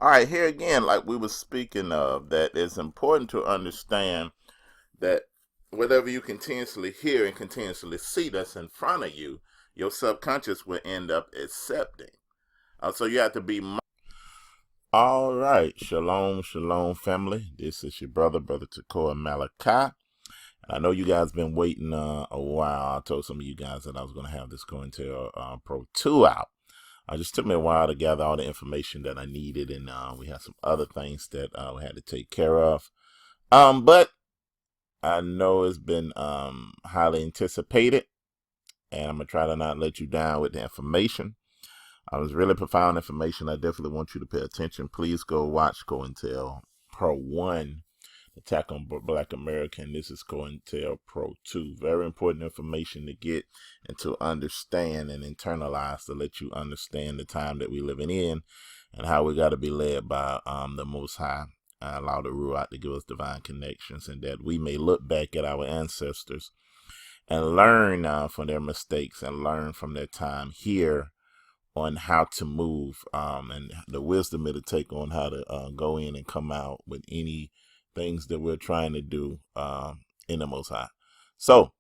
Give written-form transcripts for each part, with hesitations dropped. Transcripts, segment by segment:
All right, here again, like we were speaking of, that it's important to understand that whatever you continuously hear and continuously see that's in front of you, your subconscious will end up accepting. So you have to be. All right, shalom, shalom, family. This is your brother Tekoa Malachi. I know you guys been waiting a while. I told some of you guys that I was going to have this COINTELPRO 2 out. It just took me a while to gather all the information that I needed, and we had some other things that we had to take care of. But I know it's been highly anticipated, and I'm going to try to not let you down with the information. It was really profound information. I definitely want you to pay attention. Please go watch COINTELPRO 1, Attack on Black America, and this is COINTELPRO 2. Very important information to get and to understand and internalize, to let you understand the time that we're living in and how we got to be led by the Most High. Allow the Ruach to give us divine connections, and that we may look back at our ancestors and learn from their mistakes and learn from their time here on how to move and the wisdom it'll take on how to go in and come out with any things that we're trying to do in the Most High. So,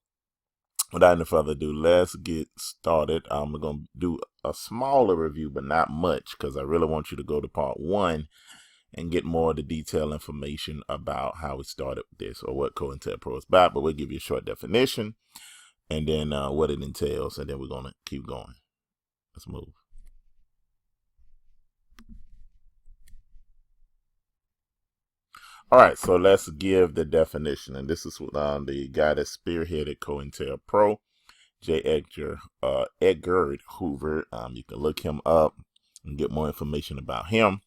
without any further ado, let's get started. We're going to do a smaller review, but not much, because I really want you to go to part 1 and get more of the detailed information about how we started with this or what COINTELPRO is about. But we'll give you a short definition and then what it entails, and then we're going to keep going. Let's move. All right, so let's give the definition, and this is the guy that spearheaded COINTELPRO, J. Edgar Hoover. You can look him up and get more information about him.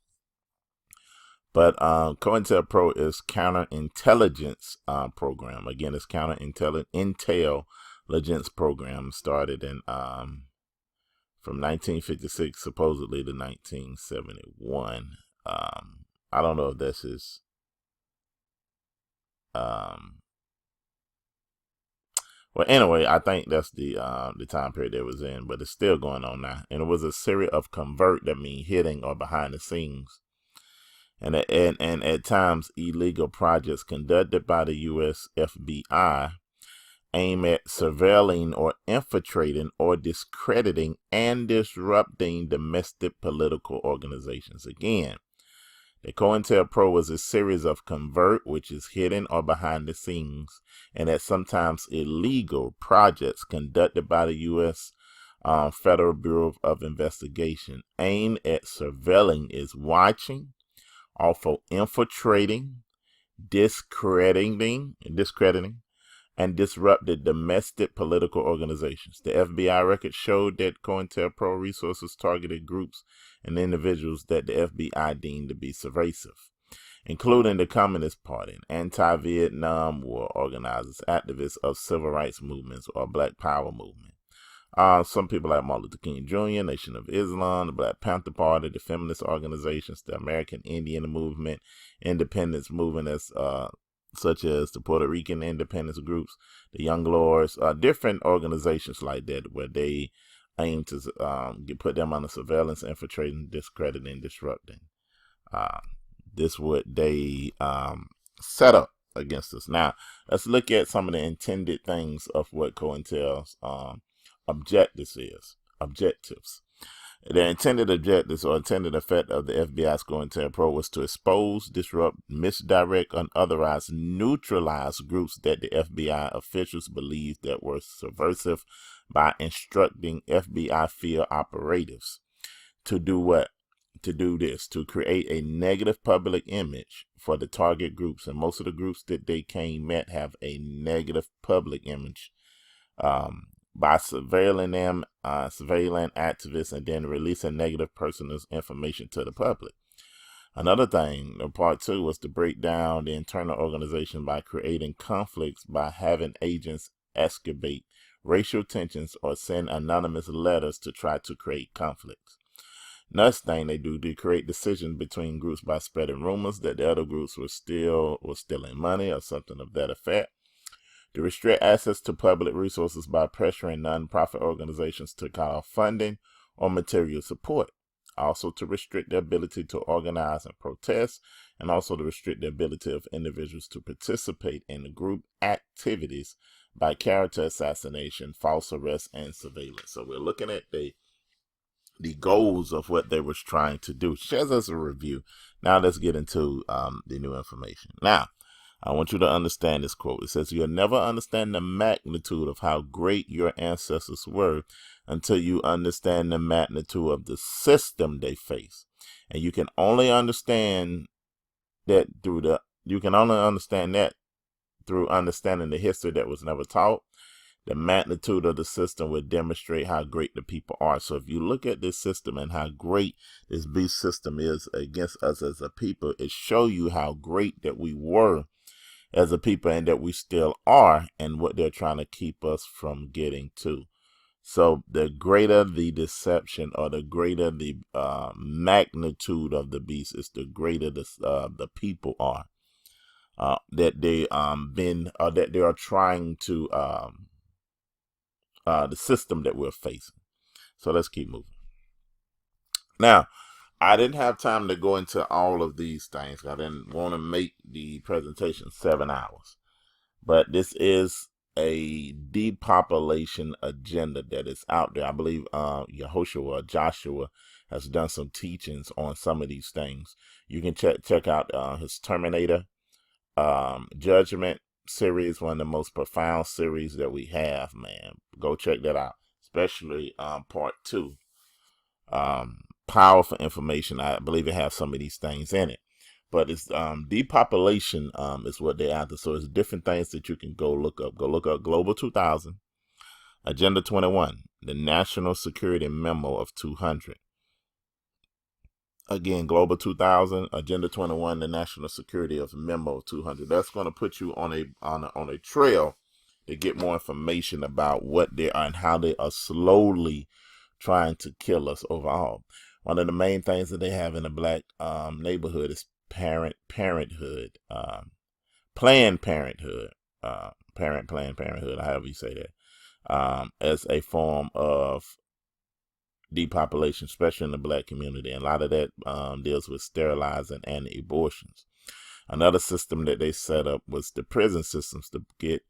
But COINTELPRO is counterintelligence program. Again, it's counterintelligence program started in from 1956 supposedly to 1971. I don't know if this is well, anyway, I think that's the time period it was in, but it's still going on now. And it was a series of convert, that means hidden or behind the scenes, and at times illegal projects conducted by the U.S. FBI aim at surveilling or infiltrating or discrediting and disrupting domestic political organizations. Again, the COINTELPRO was a series of convert, which is hidden or behind the scenes, and at sometimes illegal projects conducted by the U.S. Federal Bureau of Investigation aimed at surveilling, is watching, also infiltrating, discrediting, and disrupted domestic political organizations. The FBI record showed that COINTELPRO resources targeted groups and individuals that the FBI deemed to be subversive, including the Communist Party, anti-Vietnam War organizers, activists of civil rights movements or Black Power movement. Some people like Martin Luther King Jr., Nation of Islam, the Black Panther Party, the feminist organizations, the American Indian movement, independence movement, such as the Puerto Rican independence groups, the Young Lords, different organizations like that, where they aim to put them under surveillance, infiltrating, discrediting, disrupting. This what they set up against us. Now, let's look at some of the intended things of what COINTEL's objectives. The intended objectives or intended effect of the FBI's COINTELPRO was to expose, disrupt, misdirect, and otherwise neutralize groups that the FBI officials believed that were subversive by instructing FBI field operatives to do what? To do this, to create a negative public image for the target groups. And most of the groups that they met have a negative public image. By surveilling them, surveilling activists, and then releasing negative personal information to the public. Another thing, part 2, was to break down the internal organization by creating conflicts by having agents excavate racial tensions or send anonymous letters to try to create conflicts. Next thing they do, they create decisions between groups by spreading rumors that the other groups were stealing money or something of that effect. To restrict access to public resources by pressuring nonprofit organizations to cut off funding or material support. also to restrict the ability to organize and protest, and also to restrict the ability of individuals to participate in group activities by character assassination, false arrest, and surveillance. So we're looking at the goals of what they was trying to do. Shares us a review. Now let's get into the new information. Now, I want you to understand this quote. It says, "You'll never understand the magnitude of how great your ancestors were until you understand the magnitude of the system they face. And you can only understand that through understanding the history that was never taught. The magnitude of the system would demonstrate how great the people are." So if you look at this system and how great this beast system is against us as a people, it shows you how great that we were as a people and that we still are, and what they're trying to keep us from getting to. So the greater the deception, or the greater the magnitude of the beast, is the greater the people are that they that they are trying to the system that we're facing. So let's keep moving. Now, I didn't have time to go into all of these things. I didn't want to make the presentation 7 hours. But this is a depopulation agenda that is out there. I believe Joshua has done some teachings on some of these things. You can check out his Terminator Judgment series, one of the most profound series that we have, man. Go check that out, especially part 2. Powerful information. I believe it has some of these things in it. But it's depopulation is what they're after. So it's different things that you can go look up. Go look up Global 2000, Agenda 21, the National Security Memo of 200. Again, Global 2000, Agenda 21, the National Security of Memo 200. That's going to put you on a trail to get more information about what they are and how they are slowly trying to kill us overall. One of the main things that they have in the black neighborhood is Planned Parenthood, Planned Parenthood, however you say that, as a form of depopulation, especially in the black community. And a lot of that deals with sterilizing and abortions. Another system that they set up was the prison systems to get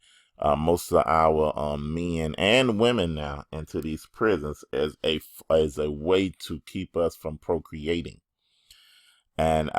most of our men and women now into these prisons as a way to keep us from procreating. And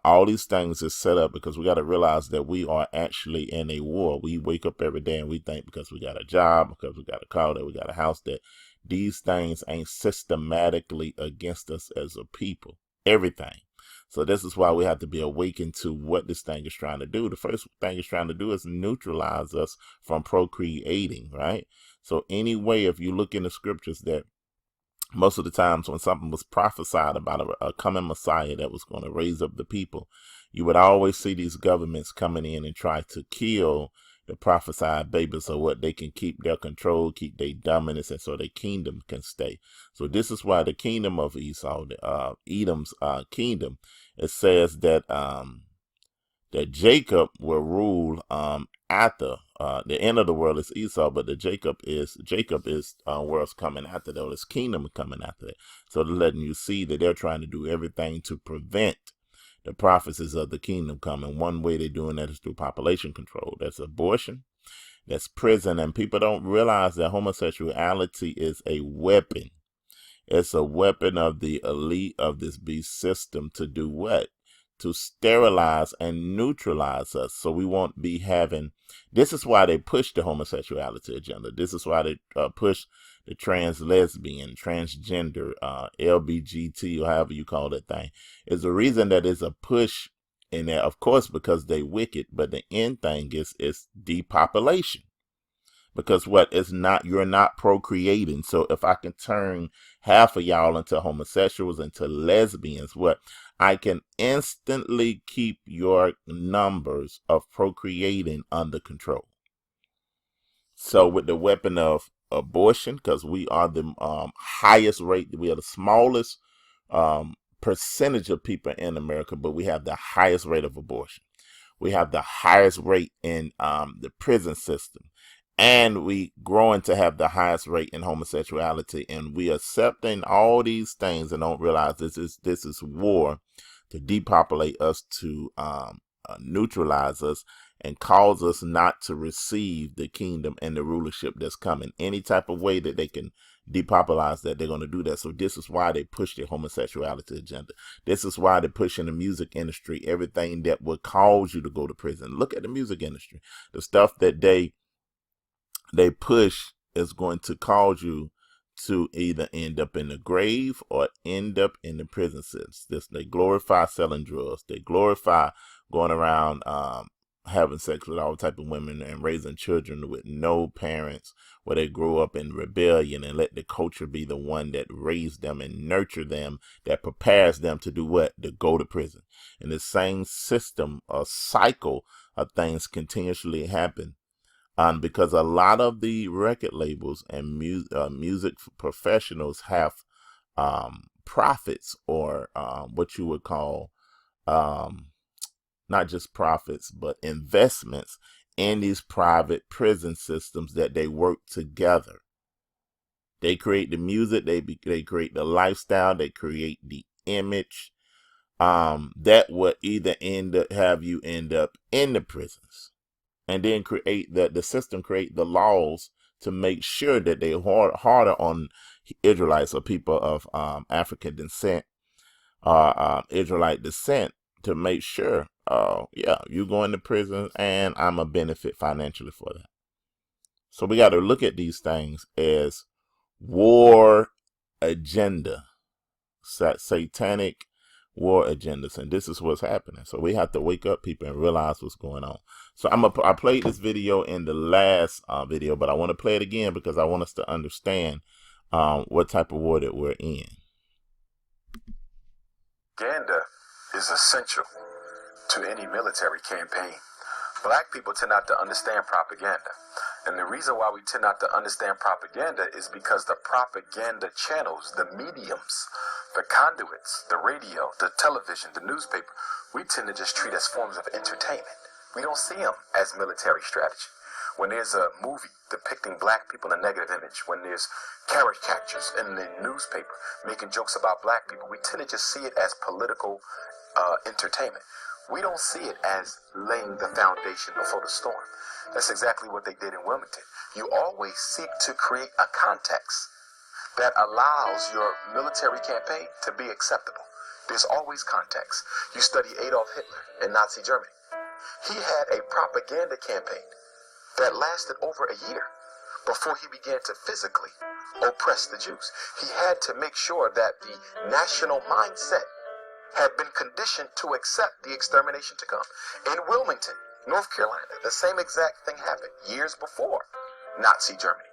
all these things is set up because we got to realize that we are actually in a war. We wake up every day and we think because we got a job, because we got a car, that we got a house, that these things ain't systematically against us as a people. Everything. So this is why we have to be awakened to what this thing is trying to do. The first thing it's trying to do is neutralize us from procreating, right? So anyway, if you look in the scriptures, that most of the times when something was prophesied about a coming Messiah that was going to raise up the people, you would always see these governments coming in and try to kill the prophesied babies so what they can keep their control, keep their dominance, and so their kingdom can stay. So this is why the kingdom of Esau, Edom's kingdom, it says that that Jacob will rule after the end of the world is Esau, but Jacob is world's coming after that, his kingdom coming after that. So they're letting you see that they're trying to do everything to prevent the prophecies of the kingdom coming. One way they're doing that is through population control. That's abortion, that's prison, and people don't realize that homosexuality is a weapon. It's a weapon of the elite of this beast system to do what? To sterilize and neutralize us. So we won't be having, this is why they push the homosexuality agenda. This is why they push the trans lesbian, transgender, LBGT, or however you call that thing. Is the reason that is a push in there, of course, because they wicked, but the end thing is depopulation. Because you're not procreating. So if I can turn half of y'all into homosexuals, into lesbians, I can instantly keep your numbers of procreating under control. So with the weapon of abortion, because we are the highest rate, we are the smallest percentage of people in America, but we have the highest rate of abortion. We have the highest rate in the prison system. and we growing to have the highest rate in homosexuality, and we accepting all these things and don't realize this is war to depopulate us, to neutralize us, and cause us not to receive the kingdom and the rulership that's coming. Any type of way that they can depopulize that, they're going to do that. So this is why they push the homosexuality agenda. This is why they're pushing the music industry, everything that would cause you to go to prison. Look at the music industry. The stuff that they push is going to cause you to either end up in the grave or end up in the prison system. They glorify selling drugs. They glorify going around having sex with all type of women and raising children with no parents, where they grow up in rebellion and let the culture be the one that raised them and nurture them, that prepares them to do what? To go to prison. And the same system or cycle of things continuously happen. Because a lot of the record labels and music professionals have profits, or what you would call not just profits, but investments in these private prison systems that they work together. They create the music, they create the lifestyle, they create the image that would either have you end up in the prisons. And then create the system, create the laws to make sure that they harder on Israelites or people of African descent, Israelite descent, to make sure, you go into prison and I'm a benefit financially for that. So we got to look at these things as war agenda, satanic war agendas, and this is what's happening. So we have to wake up, people, and realize what's going on. So I played this video in the last video, but I want to play it again because I want us to understand what type of war that we're in. Propaganda is essential to any military campaign. Black people tend not to understand propaganda. And the reason why we tend not to understand propaganda is because the propaganda channels, the mediums, the conduits, the radio, the television, the newspaper, we tend to just treat as forms of entertainment. We don't see them as military strategy. When there's a movie depicting black people in a negative image, when there's caricatures in the newspaper making jokes about black people, we tend to just see it as political entertainment. We don't see it as laying the foundation before the storm. That's exactly what they did in Wilmington. You always seek to create a context that allows your military campaign to be acceptable. There's always context. You study Adolf Hitler in Nazi Germany. He had a propaganda campaign that lasted over a year before he began to physically oppress the Jews. He had to make sure that the national mindset had been conditioned to accept the extermination to come. In Wilmington, North Carolina, the same exact thing happened years before Nazi Germany.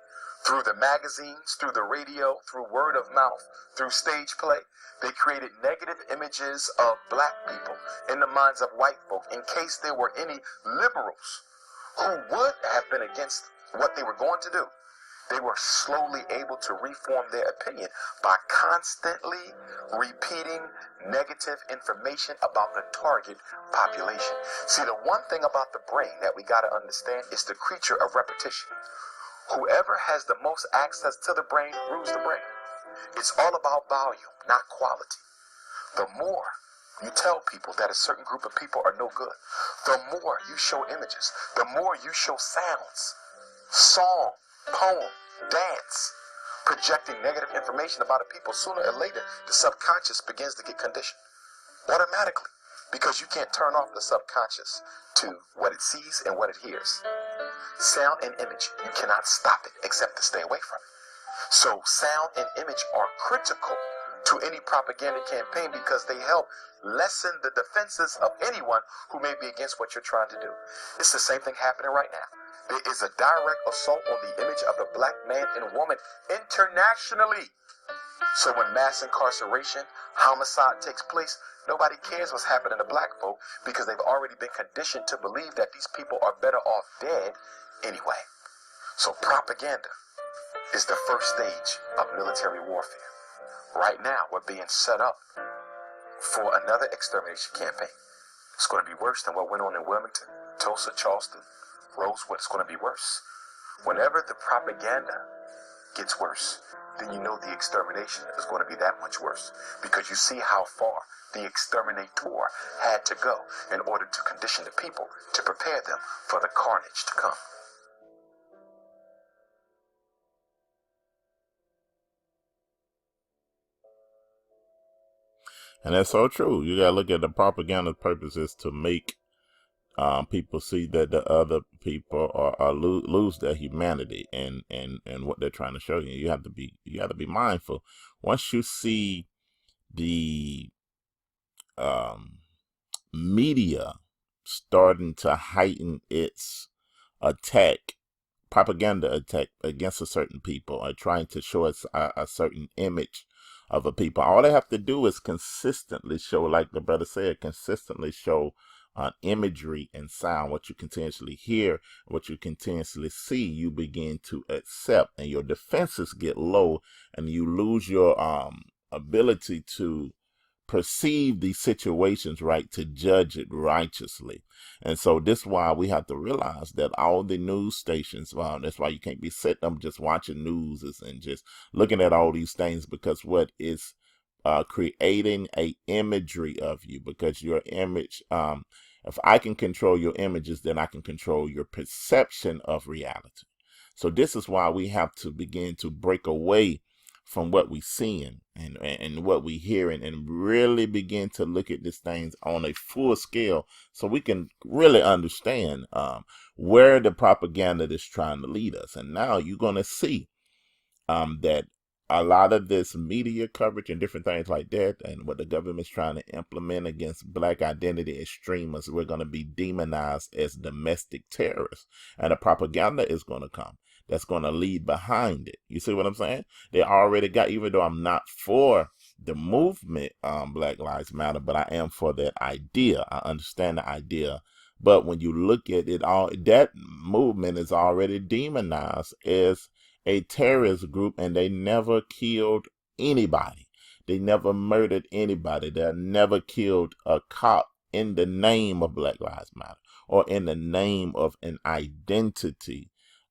Through the magazines, through the radio, through word of mouth, through stage play, they created negative images of black people in the minds of white folk in case there were any liberals who would have been against what they were going to do. They were slowly able to reform their opinion by constantly repeating negative information about the target population. See, the one thing about the brain that we got to understand is the creature of repetition. Whoever has the most access to the brain rules the brain. It's all about volume, not quality. The more you tell people that a certain group of people are no good, the more you show images, the more you show sounds, song, poem, dance, projecting negative information about a people, sooner or later, the subconscious begins to get conditioned automatically, because you can't turn off the subconscious to what it sees and what it hears. Sound and image, you cannot stop it except to stay away from it. So sound and image are critical to any propaganda campaign because they help lessen the defenses of anyone who may be against what you're trying to do. It's the same thing happening right now. There is a direct assault on the image of the black man and woman internationally. So when mass incarceration, homicide takes place, nobody cares what's happening to black folk because they've already been conditioned to believe that these people are better off dead anyway. So propaganda is the first stage of military warfare. Right now, we're being set up for another extermination campaign. It's going to be worse than what went on in Wilmington, Tulsa, Charleston, Rosewood. It's going to be worse. Whenever the propaganda gets worse, then you know the extermination is going to be that much worse, because you see how far the exterminator had to go in order to condition the people to prepare them for the carnage to come. And that's so true. You gotta look at the propaganda's purpose is to make people see that the other people are lose their humanity and what they're trying to show you. You have to be mindful. Once you see the media starting to heighten its attack, propaganda attack against a certain people, or trying to show us a certain image of a people, all they have to do is consistently show, like the brother said, consistently show imagery and sound. What you continuously hear, what you continuously see, you begin to accept, and your defenses get low, and you lose your ability to perceive these situations right, to judge it righteously. And so this is why we have to realize that all the news stations, that's why you can't be sitting up just watching news and just looking at all these things, because what is creating a imagery of you, because your image, if I can control your images, then I can control your perception of reality. So this is why we have to begin to break away from what we seeing and what we hearing, and really begin to look at these things on a full scale, so we can really understand where the propaganda is trying to lead us. And now you're going to see that a lot of this media coverage and different things like that, and what the government's trying to implement against black identity extremists, we're going to be demonized as domestic terrorists, and the propaganda is going to come that's going to lead behind it. You see what I'm saying? They already got, even though I'm not for the movement, Black Lives Matter, but I am for that idea. I understand the idea. But when you look at it, all that movement is already demonized as a terrorist group, and they never killed anybody. They never murdered anybody. They never killed a cop in the name of Black Lives Matter, or in the name of an identity,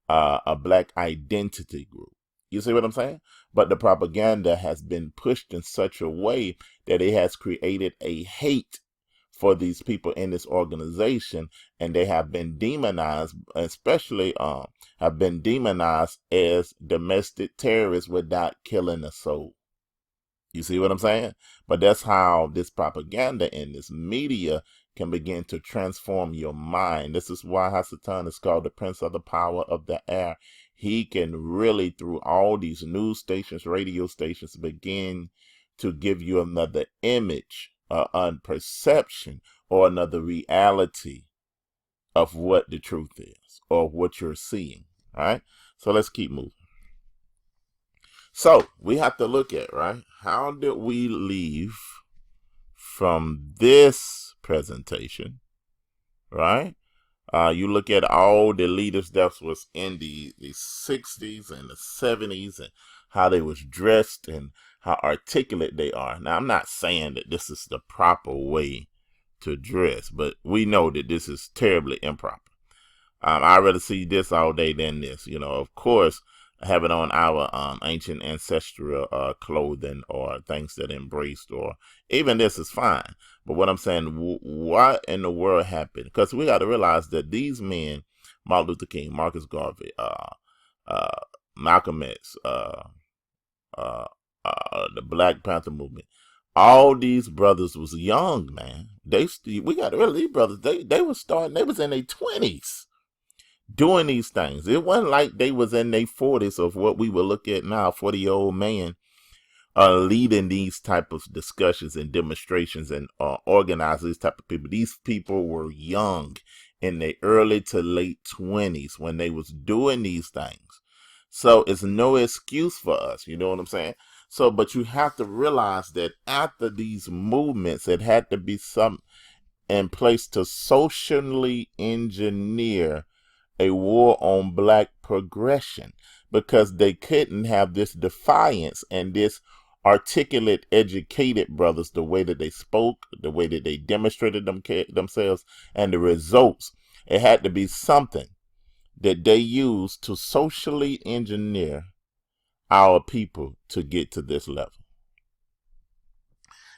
a black identity group. You see what I'm saying? But the propaganda has been pushed in such a way that it has created a hate for these people in this organization, and they have been demonized, especially have been demonized as domestic terrorists without killing a soul. You see what I'm saying? But that's how this propaganda and this media can begin to transform your mind. This is why Hasatan is called the Prince of the Power of the Air. He can really, through all these news stations, radio stations, begin to give you another image, a perception, or another reality of what the truth is, or what you're seeing. All right? So let's keep moving. So we have to look at, right, how did we leave from this presentation, right? You look at all the leaders that was in the 60s and the 70s, and how they was dressed and how articulate they are. Now, I'm not saying that this is the proper way to dress, but we know that this is terribly improper. I'd rather see this all day than this. You know, of course, having on our ancient ancestral clothing, or things that embraced, or even this is fine. But what I'm saying, what in the world happened? Because we got to realize that these men, Martin Luther King, Marcus Garvey, Malcolm X, the Black Panther movement, all these brothers was young, man. We got to realize these brothers, they was starting, they was in their 20s. Doing these things. It wasn't like they was in their 40s of what we would look at now, 40-year-old man leading these type of discussions and demonstrations, and organizing these type of people. These people were young, in their early to late 20s when they was doing these things. So it's no excuse for us, you know what I'm saying? So, but you have to realize that after these movements, it had to be some in place to socially engineer a war on black progression, because they couldn't have this defiance and this articulate, educated brothers, the way that they spoke, the way that they demonstrated themselves, and the results. It had to be something that they use to socially engineer our people to get to this level.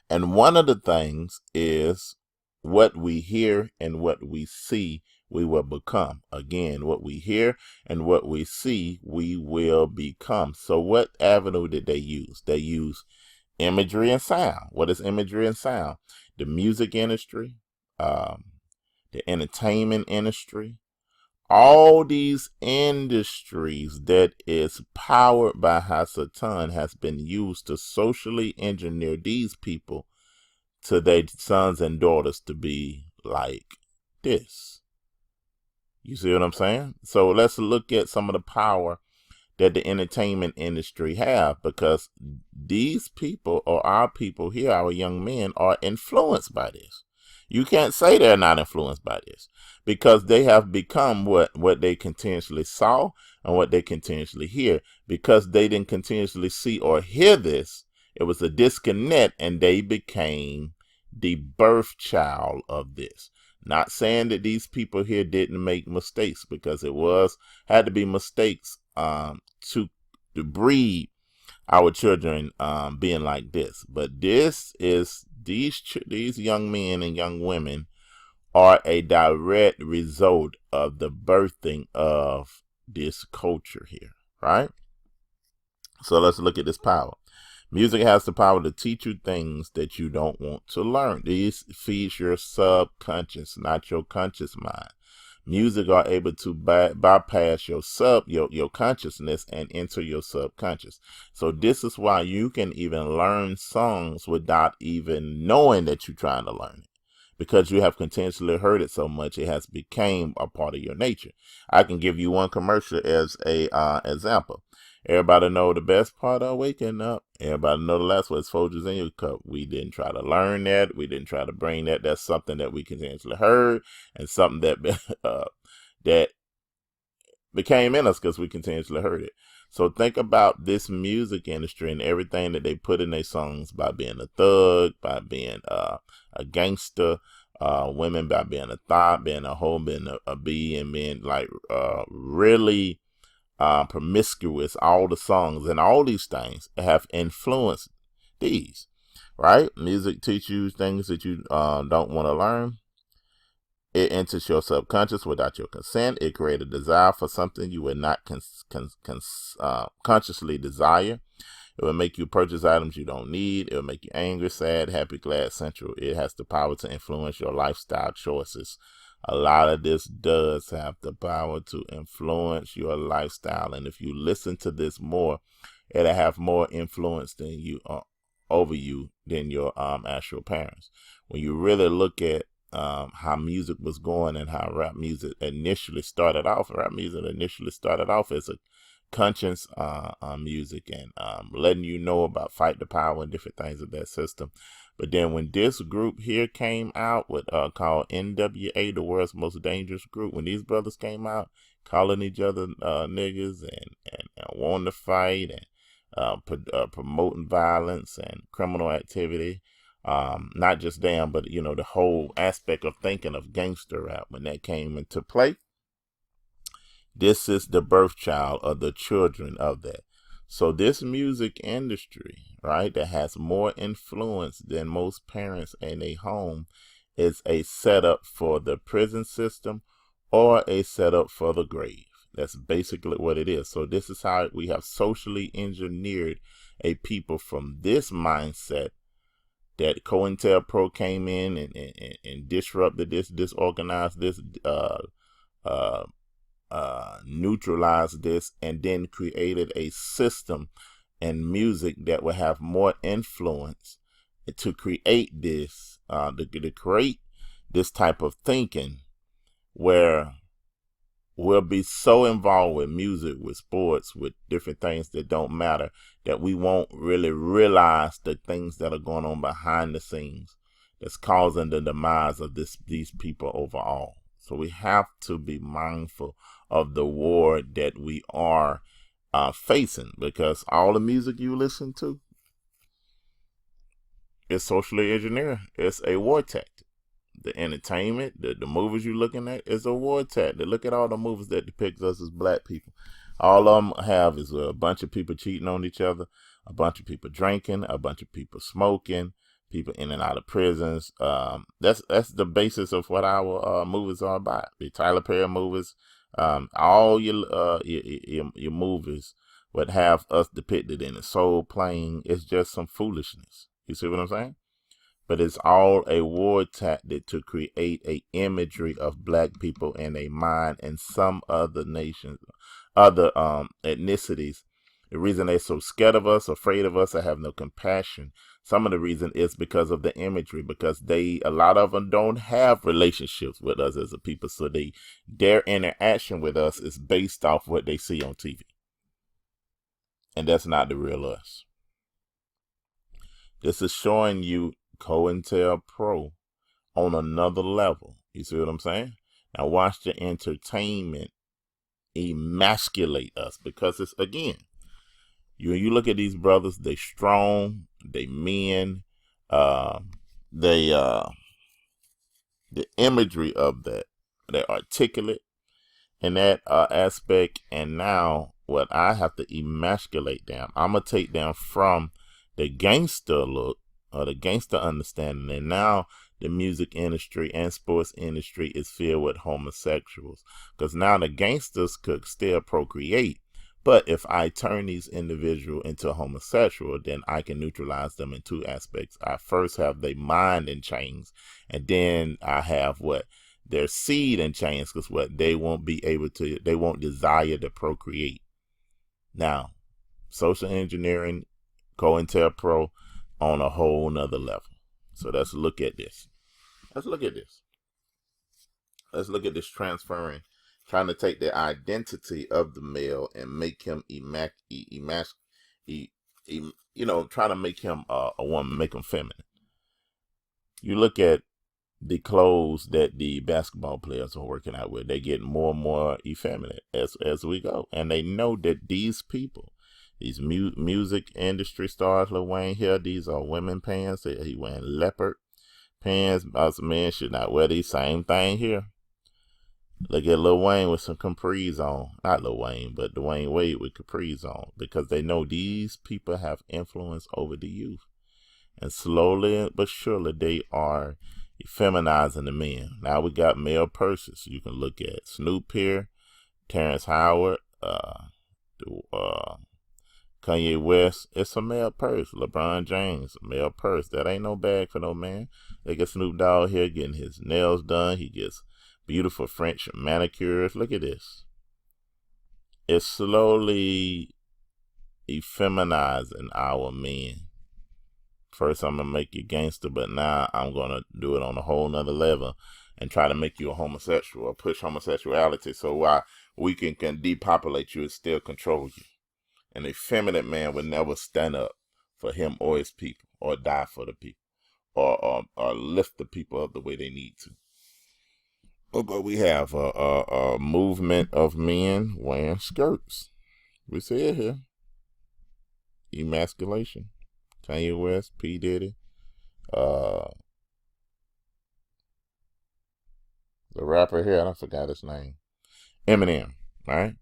And one of the things is what we hear and what we see, we will become. Again, what we hear and what we see, we will become. So what avenue did they use? They use imagery and sound. What is imagery and sound? The music industry, the entertainment industry, all these industries that is powered by Hasatan has been used to socially engineer these people to their sons and daughters to be like this. You see what I'm saying? So let's look at some of the power that the entertainment industry have, because these people, or our people here, our young men, are influenced by this. You can't say they're not influenced by this, because they have become what they continuously saw and what they continuously hear. Because they didn't continuously see or hear this, it was a disconnect, and they became the birth child of this. Not saying that these people here didn't make mistakes, because it had to be mistakes to breed our children being like this. But this is these young men and young women are a direct result of the birthing of this culture here, right? So let's look at this power. Music has the power to teach you things that you don't want to learn. This feeds your subconscious, not your conscious mind. Music are able to bypass your consciousness and enter your subconscious. So this is why you can even learn songs without even knowing that you're trying to learn it, because you have continuously heard it so much, it has become a part of your nature. I can give you one commercial as a example. Everybody know the best part of waking up. Everybody know the last word is Folgers in your cup. We didn't try to learn that. We didn't try to bring that. That's something that we continuously heard, and something that that became in us because we continuously heard it. So think about this music industry and everything that they put in their songs, by being a thug, by being a gangster, women by being a thought, being a hoe, being a bee, and being like really promiscuous. All the songs and all these things have influenced these, right? Music teaches you things that you don't want to learn. It enters your subconscious without your consent. It creates a desire for something you would not consciously desire. It will make you purchase items you don't need. It will make you angry, sad, happy, glad, central. It has the power to influence your lifestyle choices. A lot of this does have the power to influence your lifestyle. And if you listen to this more, it'll have more influence than you over you than your actual parents. When you really look at how music was going and how rap music initially started off as a conscience music, and letting you know about fight the power and different things of that system. But then when this group here came out with called NWA, the world's most dangerous group, when these brothers came out calling each other niggas and wanting to fight and promoting violence and criminal activity, not just them, but the whole aspect of thinking of gangster rap, when that came into play, this is the birth child of the children of that. So this music industry, right, that has more influence than most parents in a home, is a setup for the prison system or a setup for the grave. That's basically what it is. So this is how we have socially engineered a people from this mindset that COINTELPRO came in and disrupted this, disorganized this, neutralized this, and then created a system and music that will have more influence to create this, to create this type of thinking, where we'll be so involved with music, with sports, with different things that don't matter, that we won't really realize the things that are going on behind the scenes that's causing the demise of these people overall. So we have to be mindful of the war that we are facing, because all the music you listen to is socially engineered. It's a war tactic. the entertainment, the movies you're looking at is a war tactic. Look at all the movies that depict us as black people. All of them have is a bunch of people cheating on each other, a bunch of people drinking, a bunch of people smoking, people in and out of prisons. That's the basis of what our movies are about. The Tyler Perry movies, all your movies would have us depicted in a soul plane. It's just some foolishness. You see what I'm saying? But it's all a war tactic to create a imagery of black people in a mind and some other nations, other ethnicities. The reason they're so scared of us, afraid of us, or have no compassion, some of the reason is because of the imagery, because a lot of them don't have relationships with us as a people, so their interaction with us is based off what they see on TV. And that's not the real us. This is showing you COINTELPRO on another level. You see what I'm saying? Now watch the entertainment emasculate us, because it's, again, you look at these brothers, they strong, they men, the imagery of that, they're articulate in that aspect. And now what I have to emasculate them, I'm gonna take them from the gangster look or the gangster understanding, and now the music industry and sports industry is filled with homosexuals, because now the gangsters could still procreate, but if I turn these individuals into homosexual, then I can neutralize them in two aspects. I first have their mind in chains, and then I have their seed in chains, because they won't desire to procreate. Now, social engineering, COINTELPRO on a whole nother level. So let's look at this. Let's look at this transferring, trying to take the identity of the male and make him try to make him a woman, make him feminine. You look at the clothes that the basketball players are working out with, they get more and more effeminate as we go. And they know that these people, these music industry stars, Lil Wayne here, these are women pants. He wearing leopard pants. Us men should not wear these same thing here. Look at Lil Wayne with some capris on. Not Lil Wayne, but Dwayne Wade with capris on, because they know these people have influence over the youth. And slowly but surely they are feminizing the men. Now we got male purses. You can look at Snoop here, Terrence Howard, Kanye West. It's a male purse. LeBron James, a male purse. That ain't no bag for no man. Look at Snoop Dogg here getting his nails done. He gets beautiful French manicures. Look at this. It's slowly effeminizing our men. First, I'm going to make you gangster, but now I'm going to do it on a whole nother level and try to make you a homosexual or push homosexuality, so why we can depopulate you and still control you. An effeminate man would never stand up for him or his people, or die for the people, or lift the people up the way they need to. But we have a movement of men wearing skirts. We see it here. Emasculation. Kanye West, P. Diddy, the rapper here, I forgot his name, Eminem, right?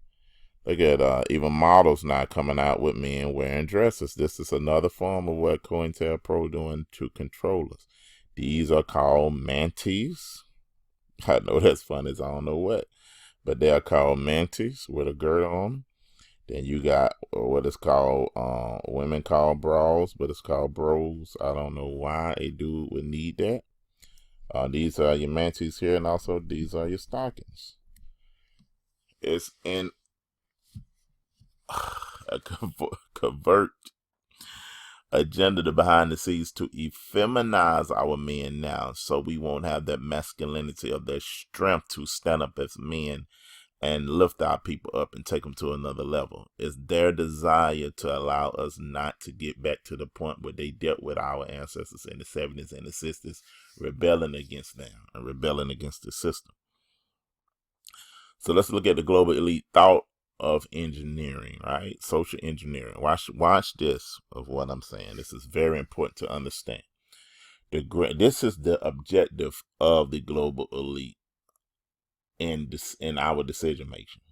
Look at even models now coming out with men wearing dresses. This is another form of what COINTELPRO doing to control us. These are called mantis. I know that's funny as I don't know what, but they are called mantis with a girdle on them. Then you got what is called, women call bras, but it's called bros. I don't know why a dude would need that. These are your mantis here, and also these are your stockings. It's in a covert agenda to behind the scenes to effeminize our men now, so we won't have that masculinity or that strength to stand up as men and lift our people up and take them to another level. It's their desire to allow us not to get back to the point where they dealt with our ancestors in the 70s and the 60s, rebelling against them and rebelling against the system. So let's look at the global elite thought of engineering, right? Social engineering. Watch this of what I'm saying. This is very important to understand. This is the objective of the global elite in our decision making.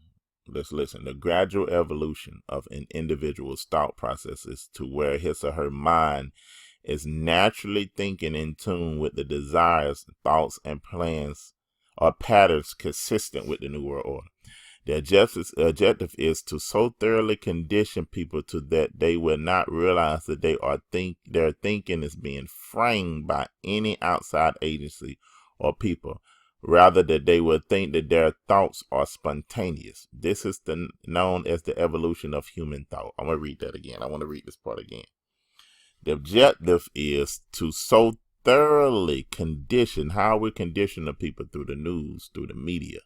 Let's listen. The gradual evolution of an individual's thought processes to where his or her mind is naturally thinking in tune with the desires, thoughts, and plans or patterns consistent with the New World Order. The objective is to so thoroughly condition people to that they will not realize that their thinking is being framed by any outside agency or people. Rather, that they will think that their thoughts are spontaneous. This is known as the evolution of human thought. I'm going to read that again. I want to read this part again. The objective is to so thoroughly condition how we condition the people through the news, through the media,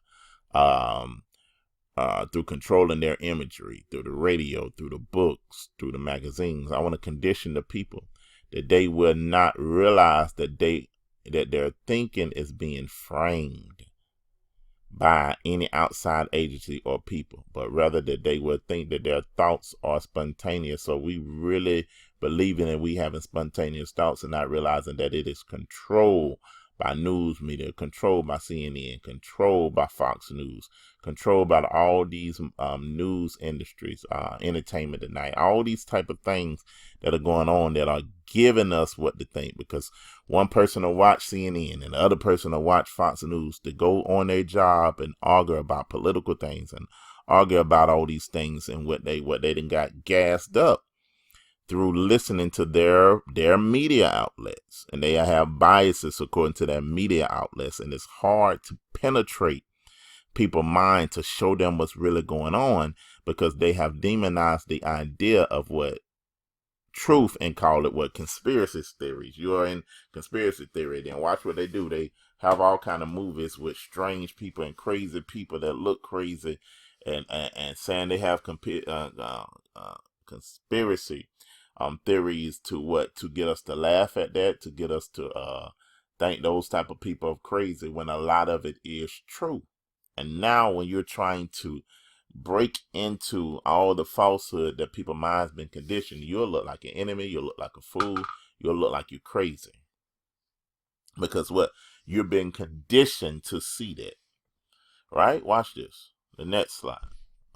through controlling their imagery, through the radio, through the books, through the magazines. I want to condition the people that they will not realize that their thinking is being framed by any outside agency or people, but rather that they will think that their thoughts are spontaneous. So we really believing that we having spontaneous thoughts and not realizing that it is controlled by news media, controlled by CNN, controlled by Fox News, controlled by all these news industries, entertainment tonight, all these type of things that are going on that are giving us what to think, because one person will watch CNN and the other person will watch Fox News to go on their job and argue about political things and argue about all these things and what they done got gassed up through listening to their media outlets, and they have biases according to their media outlets, and it's hard to penetrate people's mind to show them what's really going on because they have demonized the idea of what truth and call it what conspiracy theories. You are in conspiracy theory, then watch what they do. They have all kind of movies with strange people and crazy people that look crazy and saying they have conspiracy theories to get us to laugh at that, to get us to think those type of people are crazy when a lot of it is true. And now when you're trying to break into all the falsehood that people's minds been conditioned, you'll look like an enemy, you'll look like a fool, you'll look like you're crazy. Because what? You've been conditioned to see that. Right? Watch this. The next slide.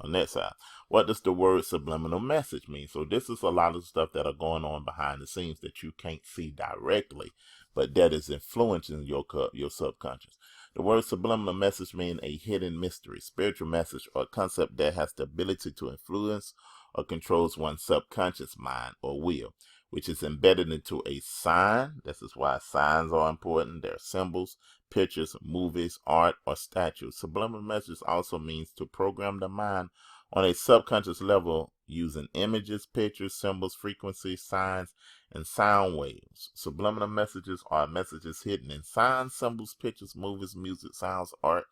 On that side. What does the word subliminal message mean? So this is a lot of stuff that are going on behind the scenes that you can't see directly, but that is influencing your subconscious. The word subliminal message means a hidden mystery, spiritual message, or concept that has the ability to influence or controls one's subconscious mind or will, which is embedded into a sign. This is why signs are important. They're symbols, pictures, movies, art, or statues. Subliminal message also means to program the mind on a subconscious level using images, pictures, symbols, frequencies, signs, and sound waves. Subliminal messages are messages hidden in signs, symbols, pictures, movies, music, sounds, art,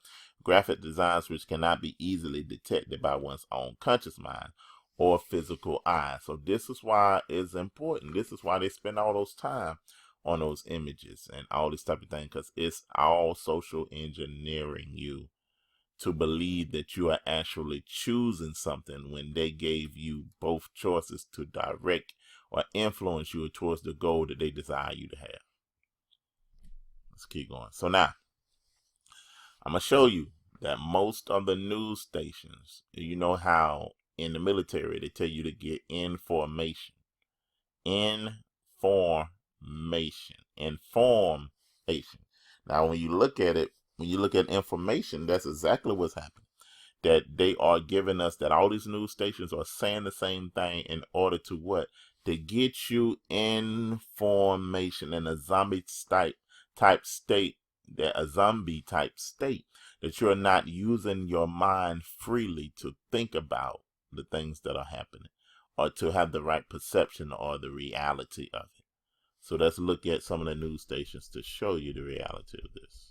graphic designs which cannot be easily detected by one's own conscious mind or physical eye. So this is why it's important. This is why they spend all those time on those images and all this type of thing, because it's all social engineering you to believe that you are actually choosing something when they gave you both choices to direct or influence you towards the goal that they desire you to have. Let's keep going. So now, I'm going to show you that most of the news stations, you know how in the military they tell you to get information. Information. Now, when you look at it, when you look at information, that's exactly what's happening. That they are giving us, that all these news stations are saying the same thing in order to what? To get you information in a zombie type state, that you're not using your mind freely to think about the things that are happening or to have the right perception or the reality of it. So let's look at some of the news stations to show you the reality of this.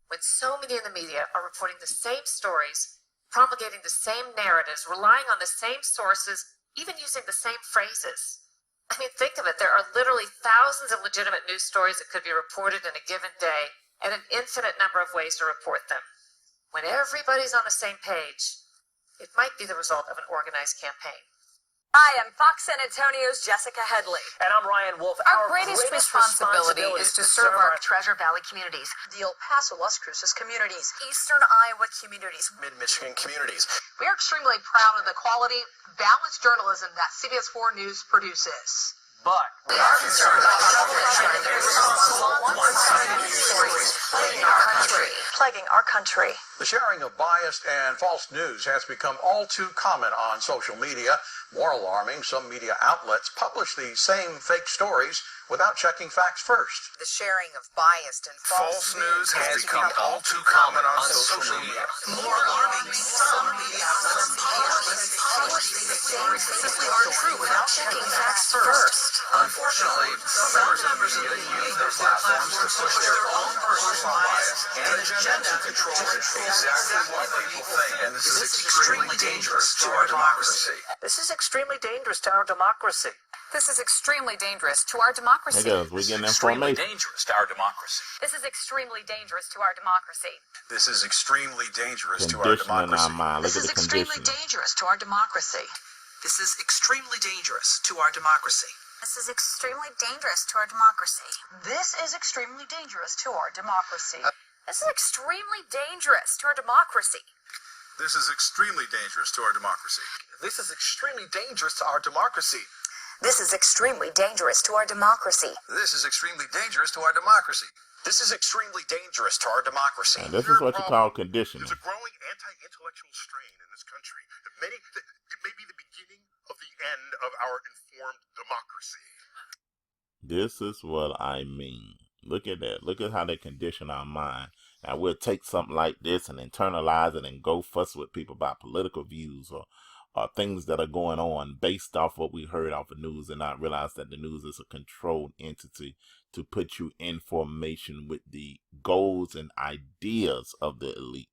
When so many in the media are reporting the same stories, promulgating the same narratives, relying on the same sources, even using the same phrases. I mean, think of it. There are literally thousands of legitimate news stories that could be reported in a given day, and an infinite number of ways to report them. When everybody's on the same page, it might be the result of an organized campaign. Hi, I'm Fox San Antonio's Jessica Headley. And I'm Ryan Wolf. Our greatest responsibility is to serve our Treasure Valley communities, The El Paso, Las Cruces communities. Eastern Iowa communities. Mid-Michigan communities. We are extremely proud of the quality, balanced journalism that CBS 4 News produces. But We are concerned about one-sided news stories plaguing our country. Plaguing our country. The sharing of biased and false news has become all too common on social media. More alarming, some media outlets publish these same fake stories without checking facts first. The sharing of biased and false news has become all too common on social media. More alarming, some media outlets publish these stories simply aren't true without checking facts first. Unfortunately, some members of the media use their platforms to push their own personal bias and agenda to control exactly what people think, and this is extremely dangerous to our democracy. this is extremely dangerous to our democracy. This is extremely dangerous to our democracy. Hey guys, we're getting Extremely information. dangerous to our democracy. This is extremely dangerous to our democracy. This is extremely dangerous to our Conditioning our democracy. mind. Look This at is the extremely conditioning. dangerous to our democracy. This is extremely dangerous to our democracy. This is extremely dangerous to our democracy. This is extremely dangerous to our democracy. This is extremely dangerous to our democracy. This is extremely dangerous to our democracy. This is extremely dangerous to our democracy. This is extremely dangerous to our democracy. This is extremely dangerous to our democracy. This is extremely dangerous to our democracy. And this is what you call conditioning. There's a growing anti-intellectual strain in this country. It may be the beginning of the end of our informed democracy. This is what I mean. Look at that. Look at how they condition our mind. Now we'll take something like this and internalize it and go fuss with people about political views or things that are going on based off what we heard off the news, and not realize that the news is a controlled entity to put you in formation with the goals and ideas of the elite.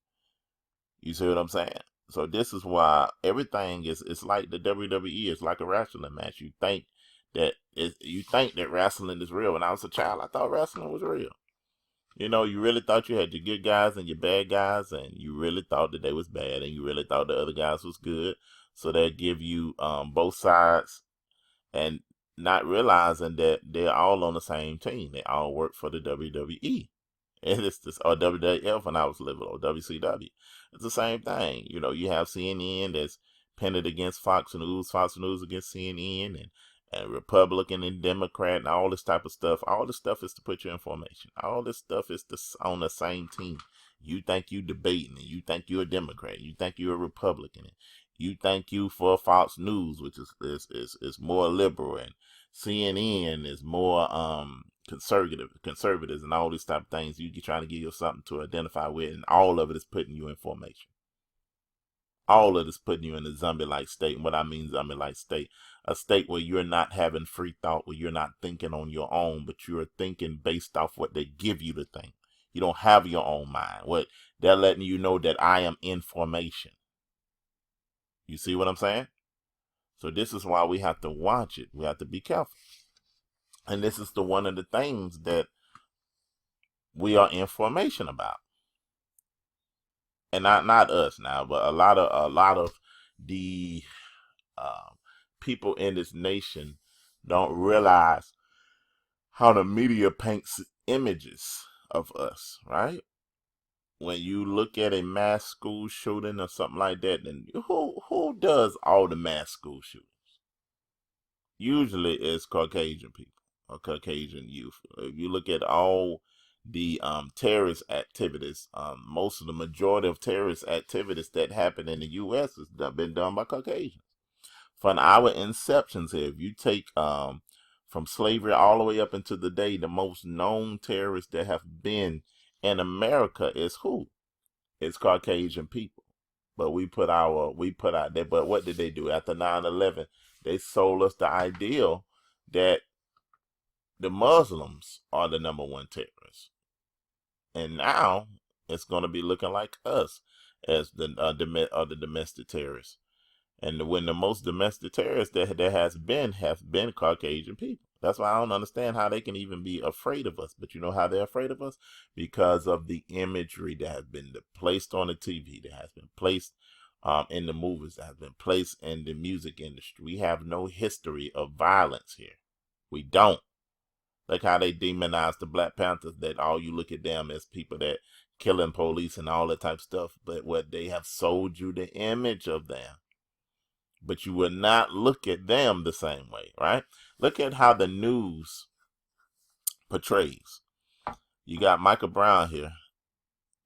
You see what I'm saying? So this is why everything it's like the WWE. It's like a wrestling match. You think that wrestling is real. When I was a child, I thought wrestling was real. You know, you really thought you had your good guys and your bad guys, and you really thought that they was bad, and you really thought the other guys was good. So they'll give you both sides, and not realizing that they're all on the same team. They all work for the WWE. And it's this, or WWF when I was little, or WCW. It's the same thing. You know, you have CNN that's pitted against Fox News against CNN, and Republican and Democrat and all this type of stuff. All this stuff is to put you in formation. All this stuff is on the same team. You think you debating, and you think you're a Democrat, you think you're a Republican, and you think you for Fox News, which is more liberal, and CNN is more conservatives, and all these type of things. You trying to give you something to identify with, and all of it is putting you in formation. All of it is putting you in a zombie-like state. And what I mean zombie-like state, a state where you're not having free thought, where you're not thinking on your own, but you're thinking based off what they give you to think. You don't have your own mind. What they're letting you know that I am in formation. You see what I'm saying? So this is why we have to watch it. We have to be careful. And this is one of the things that we are in formation about. And not us now, but a lot of the people in this nation don't realize how the media paints images of us, right? When you look at a mass school shooting or something like that, then who does all the mass school shootings? Usually it's Caucasian people or Caucasian youth. If you look at all the terrorist activities, most of the majority of terrorist activities that happen in the U.S. has been done by Caucasians. From our inceptions here, if you take from slavery all the way up into the day, the most known terrorists that have been in America is who? It's Caucasian people. But we put out there. But what did they do after 9/11? They sold us the ideal that the Muslims are the number one terrorists. And now it's going to be looking like us as the domestic terrorists. And when the most domestic terrorists that there have been Caucasian people. That's why I don't understand how they can even be afraid of us. But you know how they're afraid of us? Because of the imagery that has been placed on the TV, that has been placed in the movies that have been placed in the music industry. We have no history of violence here. We don't. Like how they demonize the Black Panthers, that all you look at them as people that killing police and all that type of stuff, but what they have sold you the image of them. But you will not look at them the same way, right? Look at how the news portrays. You got Michael Brown here.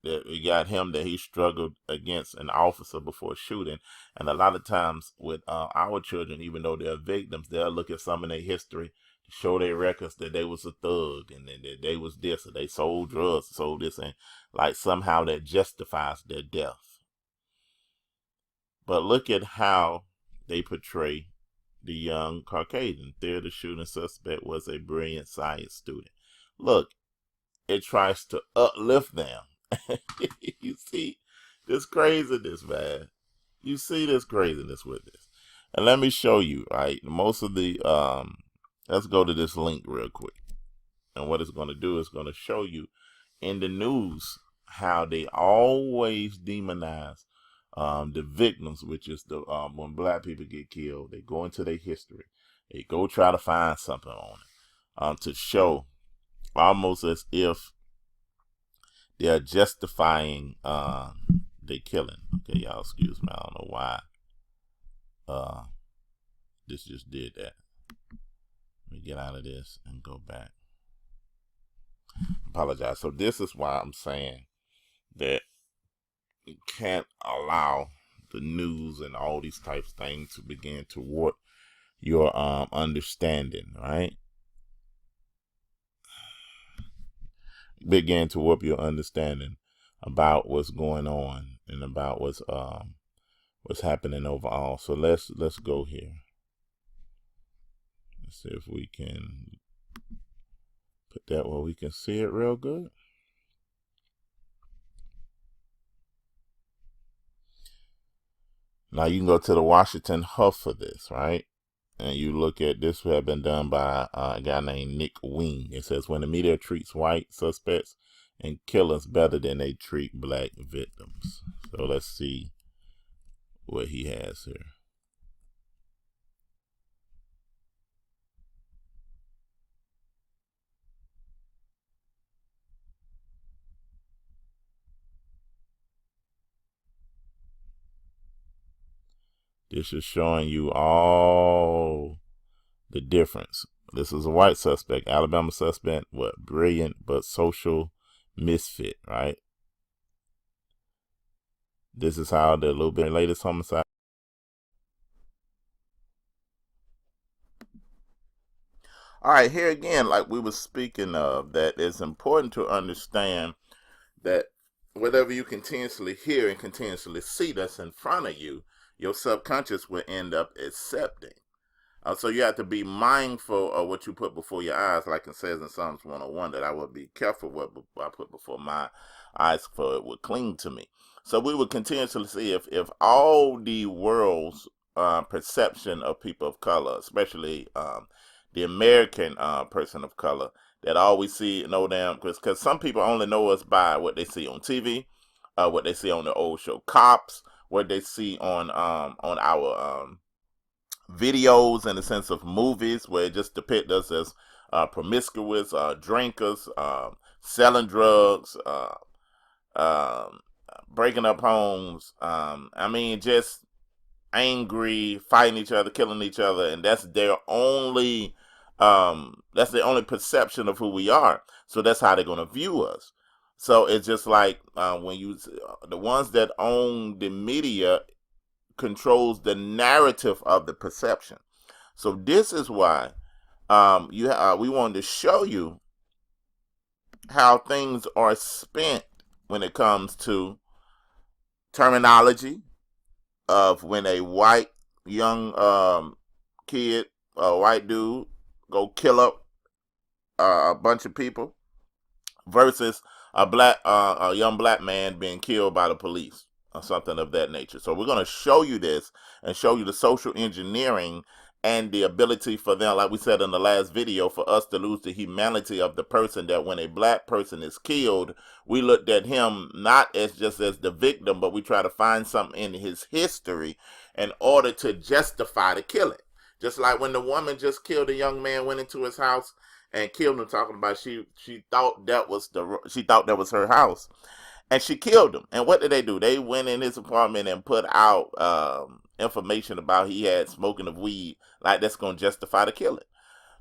You got him that he struggled against an officer before shooting. And a lot of times with our children, even though they're victims, they'll look at some of their history to show their records that they was a thug and that they was this, or they sold drugs, sold this, and like somehow that justifies their death. But look at how they portray the young Caucasian. Theater shooting suspect was a brilliant science student. Look, it tries to uplift them. You see this craziness, man. You see this craziness with this. And let me show you, right? Most of the, let's go to this link real quick. And what it's going to do is going to show you in the news how they always demonize the victims, which is the when Black people get killed, they go into their history. They go try to find something on it to show almost as if they are justifying the killing. Okay, y'all excuse me. I don't know why this just did that. Let me get out of this and go back. Apologize. So this is why I'm saying that you can't allow the news and all these types of things to begin to warp your understanding, right? Begin to warp your understanding about what's going on and about what's happening overall. So let's go here. Let's see if we can put that where we can see it real good. Now you can go to the Washington Huff for this, right? And you look at this, have been done by a guy named Nick Wing. It says, when the media treats white suspects and killers better than they treat Black victims. So let's see what he has here. This is showing you all the difference. This is a white suspect, Alabama suspect, what, brilliant but social misfit, right? This is how the little bit latest homicide. All right, here again, like we were speaking of, that it's important to understand that whatever you continuously hear and continuously see that's in front of you, your subconscious will end up accepting. So you have to be mindful of what you put before your eyes, like it says in Psalms 101, that I will be careful what I put before my eyes, for it will cling to me. So we would continuously see if all the world's perception of people of color, especially the American person of color, that all we see, know them, because some people only know us by what they see on TV, what they see on the old show Cops, what they see on our videos, in the sense of movies, where it just depict us as promiscuous, drinkers, selling drugs, breaking up homes. I mean, just angry, fighting each other, killing each other, and that's their only perception of who we are. So that's how they're gonna view us. So it's just like when you, the ones that own the media controls the narrative of the perception. So this is why we wanted to show you how things are spent when it comes to terminology of when a white young kid, a white dude, go kill up a bunch of people versus a young black man being killed by the police or something of that nature. So we're going to show you this and show you the social engineering and the ability for them, like we said in the last video, for us to lose the humanity of the person, that when a black person is killed, we looked at him not as just as the victim, but we try to find something in his history in order to justify the killing. Just like when the woman just killed a young man, went into his house and killed him, talking about she thought that was her house, and she killed him. And what did they do? They went in his apartment and put out information about he had smoking of weed, like that's going to justify the killing.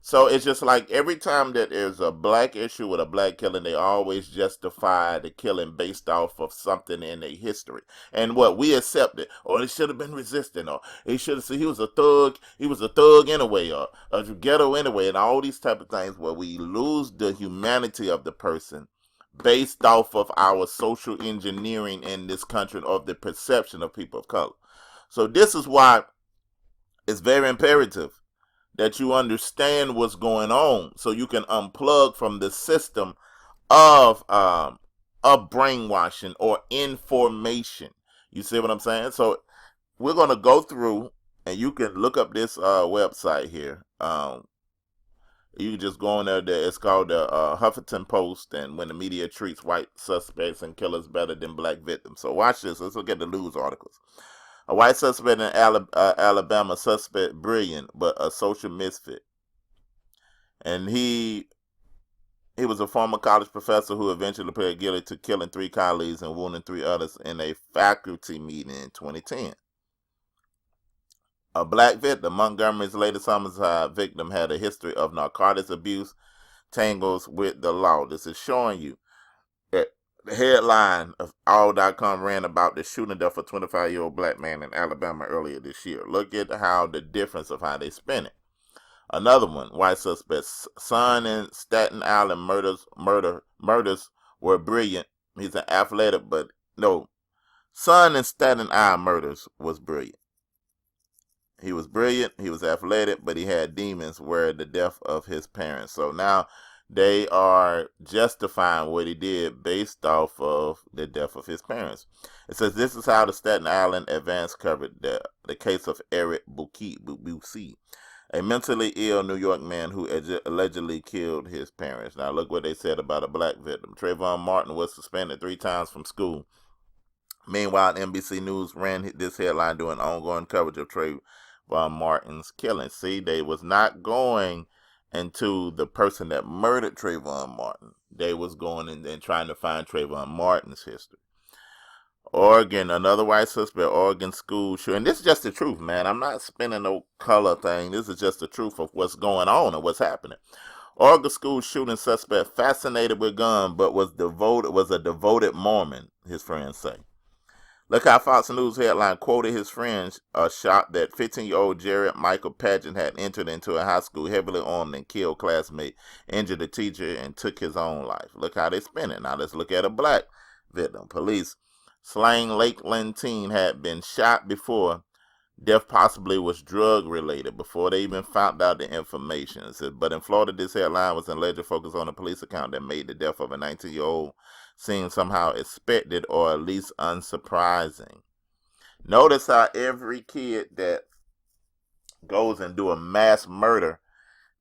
So it's just like every time that there's a black issue with a black killing, they always justify the killing based off of something in their history. And what we accept it, or he should have been resistant, or he should have said he was a thug anyway, or a ghetto anyway, and all these type of things where we lose the humanity of the person based off of our social engineering in this country, of the perception of people of color. So this is why it's very imperative that you understand what's going on, so you can unplug from the system of brainwashing or information. You see what I'm saying? So we're going to go through, and you can look up this website here. You can just go on there. It's called the Huffington Post, and when the media treats white suspects and killers better than black victims. So watch this. Let's look at the news articles. A white suspect in Alabama, suspect brilliant, but a social misfit. And he was a former college professor who eventually pled guilty to killing 3 colleagues and wounding 3 others in a faculty meeting in 2010. A black victim, Montgomery's latest homicide victim, had a history of narcotics abuse, tangles with the law. This is showing you that the headline of all.com ran about the shooting death of a 25-year-old black man in Alabama earlier this year. Look at how the difference of how they spin it. Another one, white suspect's son in Staten Island murders were brilliant. He's an athletic, but no, son in Staten Island murders was brilliant. He was brilliant, he was athletic, but he had demons, were the death of his parents. So now they are justifying what he did based off of the death of his parents. It says this is how the Staten Island Advance covered the case of Eric Boussy, a mentally ill New York man who allegedly killed his parents. Now look what they said about a black victim. Trayvon Martin was suspended 3 times from school. Meanwhile, NBC News ran this headline doing ongoing coverage of Trayvon Martin's killing. See, they was not going into the person that murdered Trayvon Martin. They was going in and trying to find Trayvon Martin's history. Oregon, another white suspect, Oregon school shooting. And this is just the truth, man. I'm not spinning no color thing. This is just the truth of what's going on and what's happening. Oregon school shooting suspect fascinated with gun, but was a devoted Mormon, his friends say. Look how Fox News headline quoted his friends shot that 15-year-old Jared Michael Pageant had entered into a high school heavily armed and killed classmate, injured a teacher, and took his own life. Look how they spin it. Now let's look at a black victim. Police slain Lakeland teen had been shot before. Death possibly was drug related before they even found out the information. It said, but in Florida, this headline was in alleged focus on a police account that made the death of a 19-year-old seem somehow expected or at least unsurprising. Notice how every kid that goes and do a mass murder,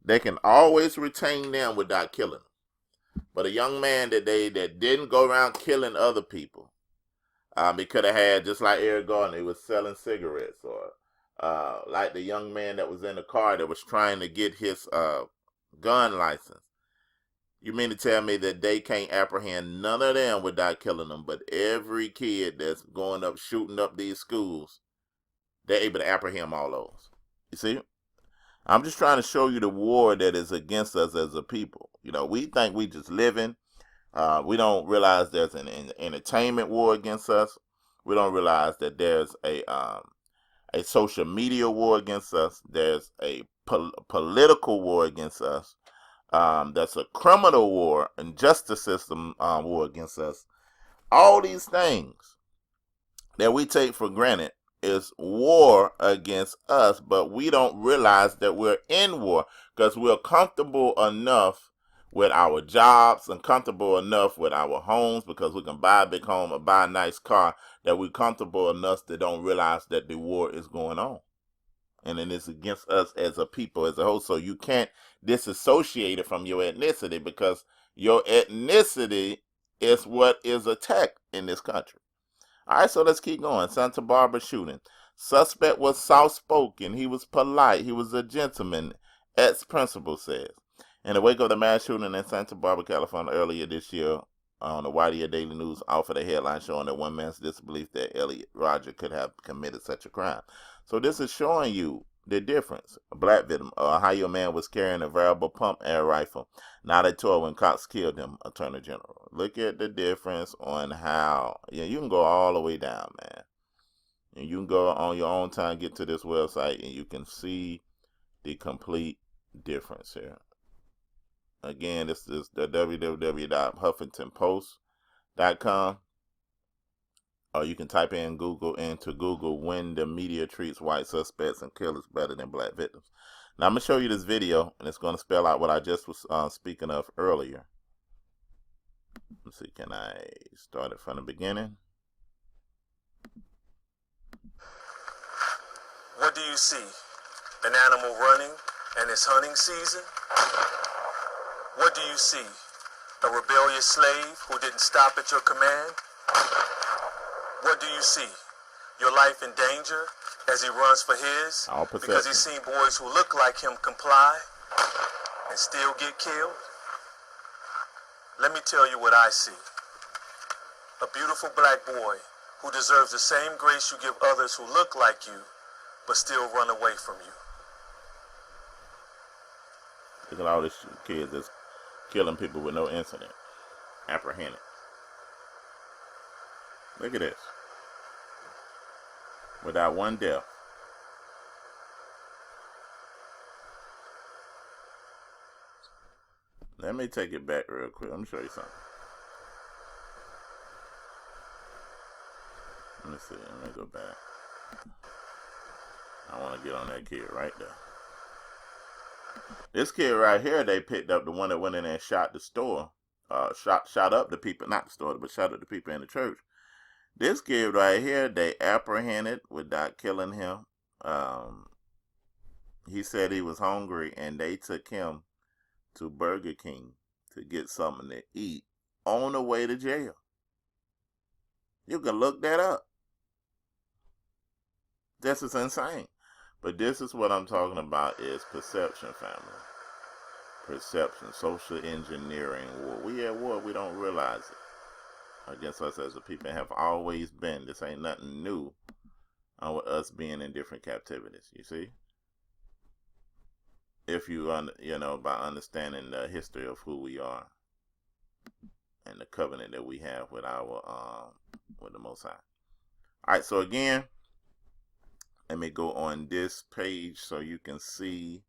they can always retain them without killing them. But a young man that didn't go around killing other people, he could have had, just like Eric Gardner, he was selling cigarettes, or like the young man that was in the car that was trying to get his gun license. You mean to tell me that they can't apprehend none of them without killing them, but every kid that's going up, shooting up these schools, they're able to apprehend all those? You see? I'm just trying to show you the war that is against us as a people. You know, we think we just living. We don't realize there's an entertainment war against us. We don't realize that there's a social media war against us. There's a political war against us. That's a criminal war and justice system war against us. All these things that we take for granted is war against us, but we don't realize that we're in war because we're comfortable enough with our jobs and comfortable enough with our homes because we can buy a big home or buy a nice car, that we're comfortable enough that don't realize that the war is going on. And then it's against us as a people as a whole. So you can't disassociate it from your ethnicity, because your ethnicity is what is attacked in this country. All right, so let's keep going. Santa Barbara shooting. Suspect was soft-spoken. He was polite. He was a gentleman, ex-principal says. In the wake of the mass shooting in Santa Barbara, California earlier this year, on the YDA Daily News offered a headline showing that one man's disbelief that Elliot Roger could have committed such a crime. So this is showing you the difference. A black victim, a Ohio man was carrying a variable pump air rifle, not a toy, when cops killed him, Attorney General. Look at the difference on how, you can go all the way down, man. And you can go on your own time, get to this website, and you can see the complete difference here. Again, this is the www.huffingtonpost.com. Or you can type in into Google, when the media treats white suspects and killers better than black victims. Now, I'm going to show you this video, and it's going to spell out what I just was speaking of earlier. Let's see, can I start it from the beginning? What do you see? An animal running and it's hunting season? What do you see? A rebellious slave who didn't stop at your command? What do you see? Your life in danger as he runs for his? Because he's seen boys who look like him comply and still get killed? Let me tell you what I see. A beautiful black boy who deserves the same grace you give others who look like you but still run away from you. Look at all these kids that's killing people with no incident. Apprehended. Look at this. Without one death. Let me take it back real quick. Let me show you something. Let me see. Let me go back. I want to get on that kid right there. This kid right here, they picked up the one that went in there and shot the store. Shot up the people, not the store, but shot up the people in the church. This kid right here, they apprehended without killing him. He said he was hungry, and they took him to Burger King to get something to eat on the way to jail. You can look that up. This is insane. But this is what I'm talking about, is perception, family. Perception, social engineering war. We at war, we don't realize it. Against us as a people, have always been. This ain't nothing new with us being in different captivities, you see? If you, by understanding the history of who we are and the covenant that we have with with the Most High. All right, so again, let me go on this page so you can see.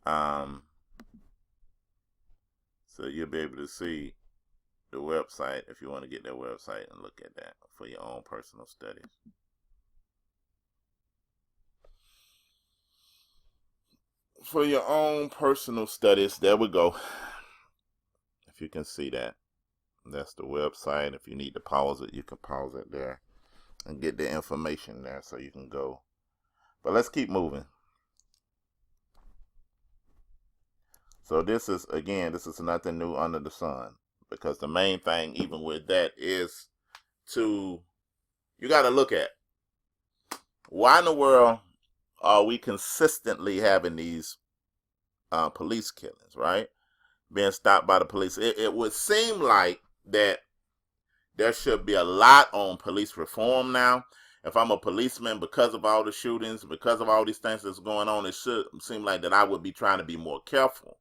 So you'll be able to see the website if you want to get that website and look at that for your own personal studies. For your own personal studies, there we go. If you can see that, that's the website. If you need to pause it, you can pause it there and get the information there so you can go. But let's keep moving. So this is nothing new under the sun, because the main thing, even with that, is you got to look at why in the world are we consistently having these police killings, right? Being stopped by the police. It would seem like that there should be a lot on police reform now. If I'm a policeman, because of all the shootings, because of all these things that's going on, it should seem like that I would be trying to be more careful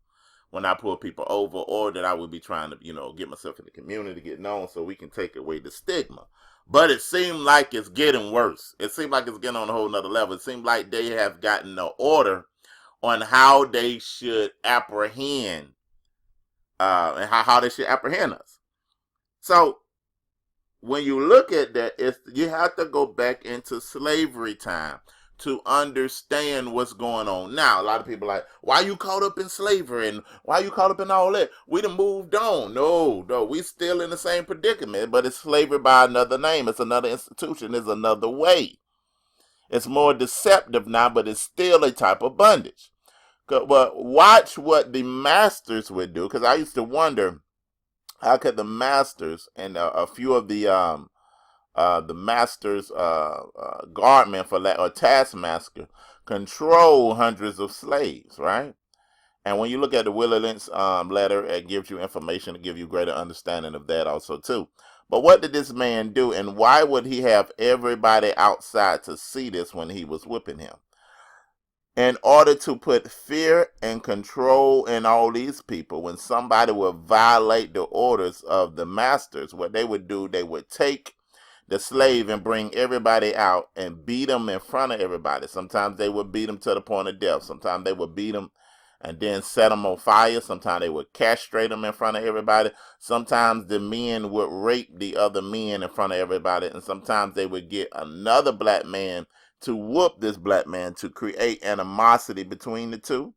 when I pull people over, or that I would be trying to, get myself in the community, get known, so we can take away the stigma. But it seemed like it's getting worse. It seemed like it's getting on a whole nother level. It seemed like they have gotten an order on how they should apprehend, and how they should apprehend us. So when you look at that, you have to go back into slavery time to understand what's going on now. A lot of people are like, why you caught up in slavery and why you caught up in all that? We done moved on. No, we still in the same predicament, but it's slavery by another name. It's another institution. It's another way. It's more deceptive now, but it's still a type of bondage. But watch what the masters would do, because I used to wonder how could the masters and a few of the masters guardmen for that, or taskmaster, control hundreds of slaves, right? And when you look at the Willie Lynch letter, it gives you information to give you greater understanding of that also too. But what did this man do, and why would he have everybody outside to see this when he was whipping him? In order to put fear and control in all these people, when somebody would violate the orders of the masters, what they would do, they would take the slave and bring everybody out and beat them in front of everybody. Sometimes they would beat them to the point of death. Sometimes they would beat them and then set them on fire. Sometimes they would castrate them in front of everybody. Sometimes the men would rape the other men in front of everybody. And sometimes they would get another black man to whoop this black man to create animosity between the two.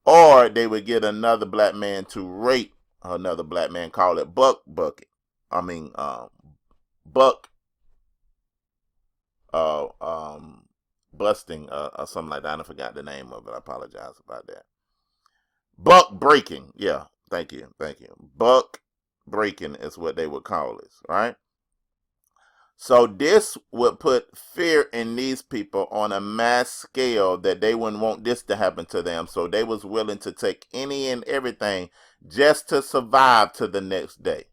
Or they would get another black man to rape another black man, call it buck bucket. Buck busting or something like that. I forgot the name of it. I apologize about that. Buck breaking. Yeah, thank you. Buck breaking is what they would call this, right? So this would put fear in these people on a mass scale that they wouldn't want this to happen to them. So they was willing to take any and everything just to survive to the next day,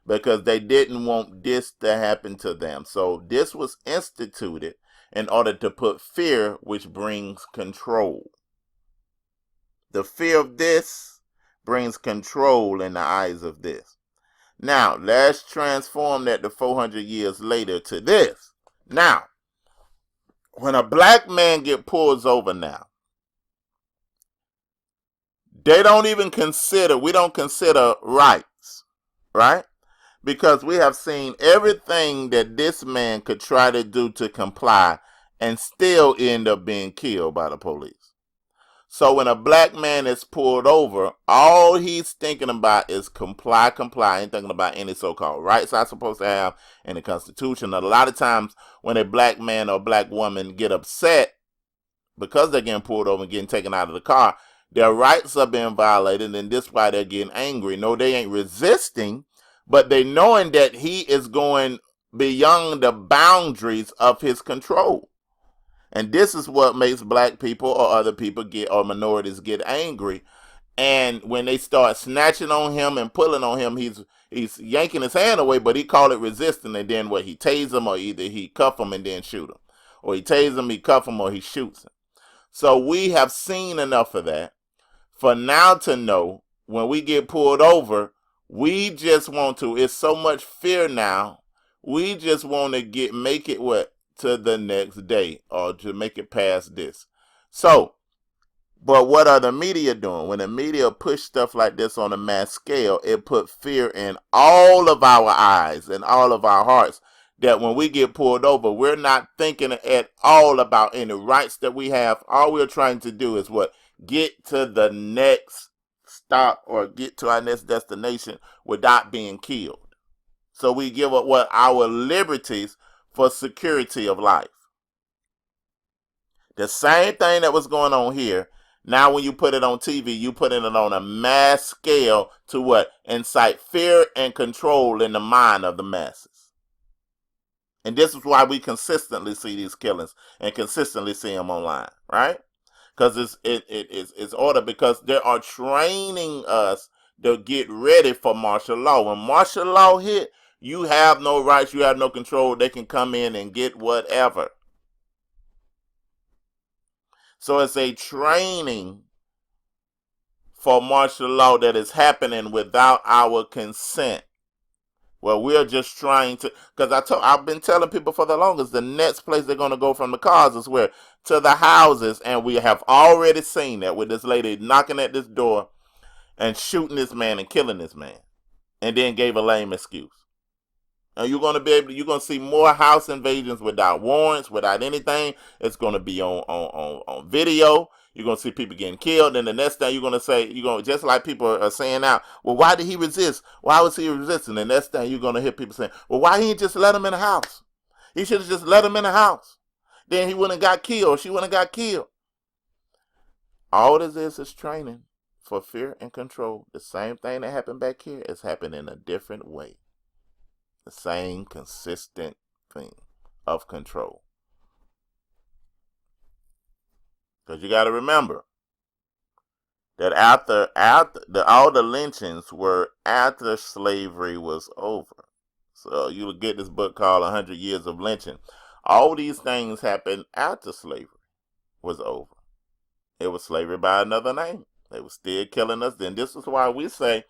because they didn't want this to happen to them. So this was instituted in order to put fear, which brings control. The fear of this brings control in the eyes of this. Now, let's transform that to 400 years later to this. Now, when a black man get pulled over now, we don't consider rights, right? Because we have seen everything that this man could try to do to comply and still end up being killed by the police. So when a black man is pulled over, all he's thinking about is comply. He ain't thinking about any so-called rights I'm supposed to have in the Constitution. And a lot of times when a black man or black woman get upset because they're getting pulled over and getting taken out of the car, their rights are being violated, and this is why they're getting angry. No, they ain't resisting, but they knowing that he is going beyond the boundaries of his control. And this is what makes black people or other people or minorities get angry. And when they start snatching on him and pulling on him, he's yanking his hand away, but he call it resisting. And then he tase him, or either he cuff him and then shoot him. Or he tase him, he cuff him, or he shoots him. So we have seen enough of that for now to know when we get pulled over, we just want to, it's so much fear now, we just want to make it to the next day, or to make it past this. So, but what are the media doing? When the media push stuff like this on a mass scale, it put fear in all of our eyes and all of our hearts, that when we get pulled over, we're not thinking at all about any rights that we have. All we're trying to do is get to the next stop or get to our next destination without being killed. So we give up our liberties for security of life. The same thing that was going on here, now when you put it on TV, you put it on a mass scale to incite fear and control in the mind of the masses. And this is why we consistently see these killings and consistently see them online, right? Because it's order, because they are training us to get ready for martial law. When martial law hit, you have no rights, you have no control. They can come in and get whatever. So it's a training for martial law that is happening without our consent. Well, we're just trying to, because I've been telling people for the longest, the next place they're going to go from the cars is to the houses, and we have already seen that with this lady knocking at this door and shooting this man and killing this man, and then gave a lame excuse. Now you're going to see more house invasions without warrants, without anything. It's going to be on video. You're going to see people getting killed. And the next thing you're going to say, just like people are saying now, well, why did he resist? Why was he resisting? And the next thing you're going to hear people saying, well, why he just let him in the house? He should have just let him in the house. then he wouldn't have got killed. She wouldn't have got killed. All this is training for fear and control. The same thing that happened back here is happening in a different way. The same consistent thing of control. Because you got to remember that after all the lynchings were after slavery was over. So you will get this book called 100 Years of Lynching. All these things happened after slavery was over. It was slavery by another name. They were still killing us. Then this is why we say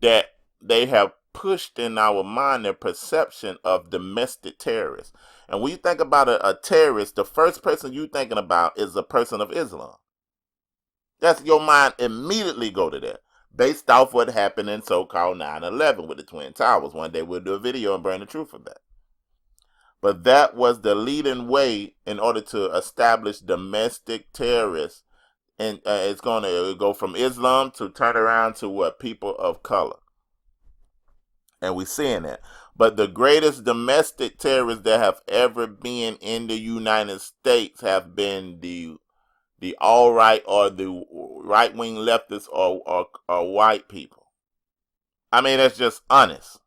that they have pushed in our mind their perception of domestic terrorists. And when you think about a terrorist, the first person you're thinking about is a person of Islam. That's your mind immediately go to that, based off what happened in so-called 9/11 with the Twin Towers. One day we'll do a video and bring the truth of that. But that was the leading way in order to establish domestic terrorists. And it's going to go from Islam to turn around to what? People of color. And we're seeing that. But the greatest domestic terrorists that have ever been in the United States have been the alt-right or the right-wing leftists or white people. I mean, that's just honest.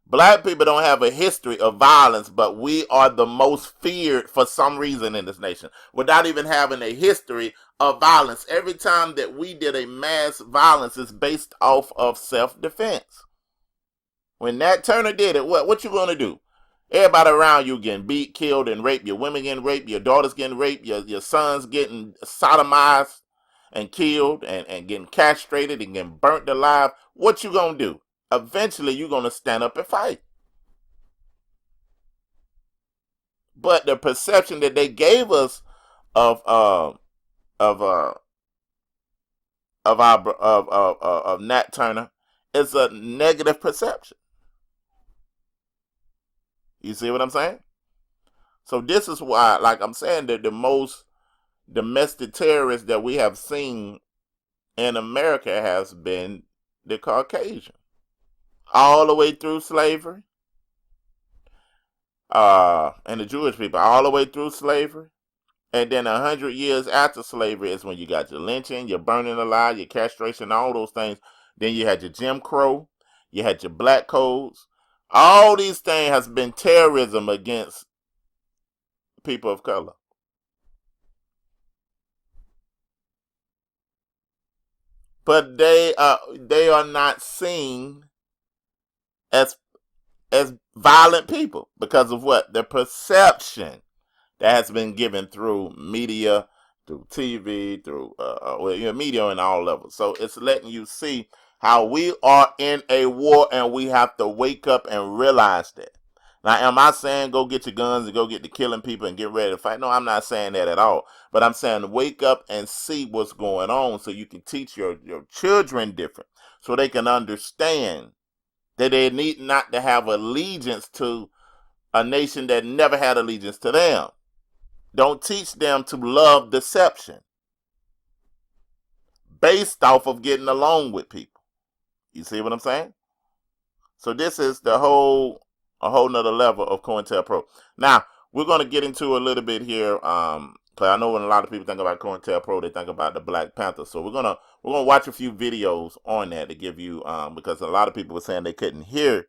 Black people don't have a history of violence, but we are the most feared for some reason in this nation without even having a history of violence. Every time that we did a mass violence is based off of self-defense. When Nat Turner did it, what you gonna do? Everybody around you getting beat, killed, and raped. Your women getting raped. Your daughters getting raped. Your sons getting sodomized and killed and getting castrated and getting burnt alive. What you gonna do? Eventually, you're gonna stand up and fight. But the perception that they gave us of Nat Turner is a negative perception. You see what I'm saying? So this is why, like I'm saying, that the most domestic terrorists that we have seen in America has been the Caucasian. All the way through slavery. And the Jewish people, all the way through slavery. And then 100 years after slavery is when you got your lynching, your burning alive, your castration, all those things. Then you had your Jim Crow. You had your black codes. All these things has been terrorism against people of color. But they are not seen as violent people because of what? The perception that has been given through media, through TV, through media on all levels. So it's letting you see how we are in a war and we have to wake up and realize that. Now, am I saying go get your guns and go get to killing people and get ready to fight? No, I'm not saying that at all. But I'm saying wake up and see what's going on so you can teach your children different, so they can understand that they need not to have allegiance to a nation that never had allegiance to them. Don't teach them to love deception based off of getting along with people. You see what I'm saying? So this is a whole nother level of COINTELPRO. Now, we're going to get into a little bit here. Because I know when a lot of people think about COINTELPRO, they think about the Black Panther. So we're gonna watch a few videos on that to give you, because a lot of people were saying they couldn't hear